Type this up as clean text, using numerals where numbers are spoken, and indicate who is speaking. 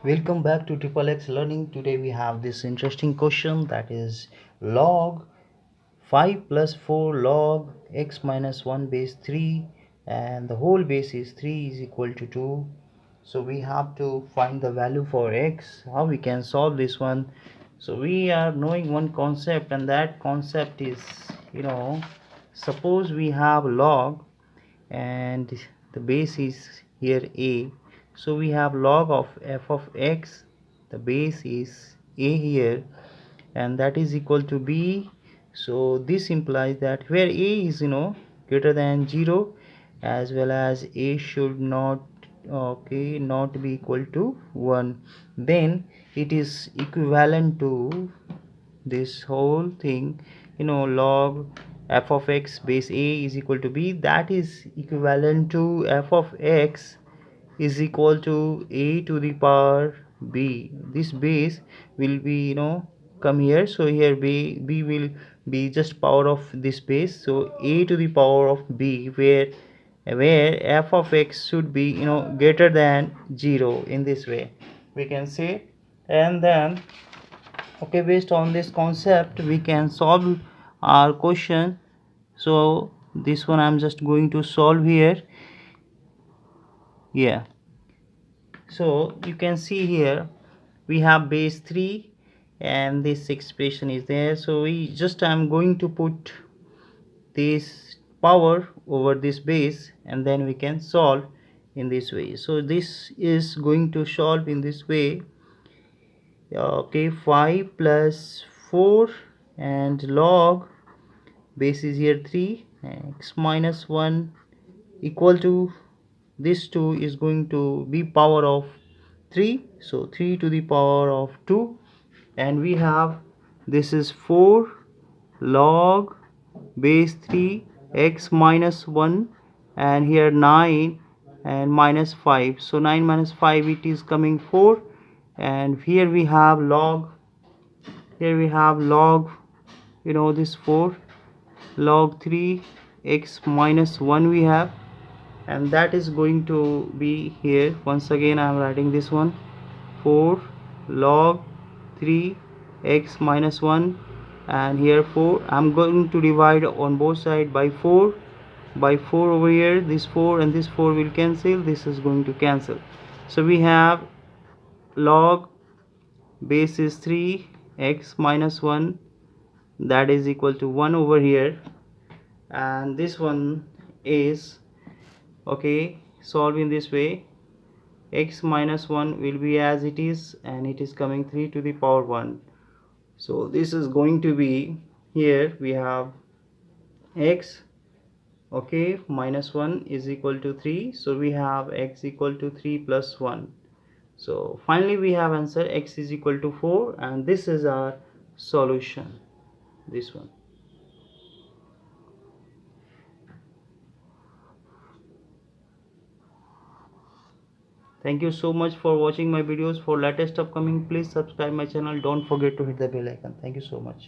Speaker 1: Welcome back to Triple X Learning. Today we have this interesting question, that is log 5 plus 4 log x minus 1 base 3 and the whole base is 3 is equal to 2. So we have to find the value for x. How we can solve this one? So we are knowing one concept, and that concept is, suppose we have log and the base is here a, so we have log of f of x, the base is a here, and that is equal to b. So this implies that where a is greater than 0, as well as a should not not be equal to 1, then it is equivalent to this whole thing, log f of x base a is equal to b, that is equivalent to f of x is equal to a to the power b. This base will be come here, so here b will be just power of this base, so a to the power of b, where f of x should be greater than 0. In this way we can say. And then based on this concept we can solve our question. So this one I'm just going to solve here. So you can see here we have base 3 and this expression is there, so I'm going to put this power over this base, and then we can solve in this way. So this is going to solve in this way. 5 plus 4 and log base is here 3, x minus 1 equal to this 2 is going to be power of 3, so 3 to the power of 2, and we have this is 4 log base 3 x minus 1, and here 9 and minus 5, so 9 minus 5 it is coming 4, and here we have log this 4 log 3 x minus 1 we have, and that is going to be here. Once again I am writing this one, 4 log 3 x minus 1, and here 4 I'm going to divide on both sides by 4 over here. This 4 and this 4 will cancel, this is going to cancel, so we have log base is 3 x minus 1, that is equal to 1 over here, and this one is solve in this way. X minus 1 will be as it is, and it is coming 3 to the power 1, so this is going to be, here we have x minus 1 is equal to 3, so we have x equal to 3 plus 1, so finally we have answer x is equal to 4, and this is our solution, this one. Thank you so much for watching my videos. For latest upcoming, please subscribe my channel. Don't forget to hit the bell icon. Thank you so much.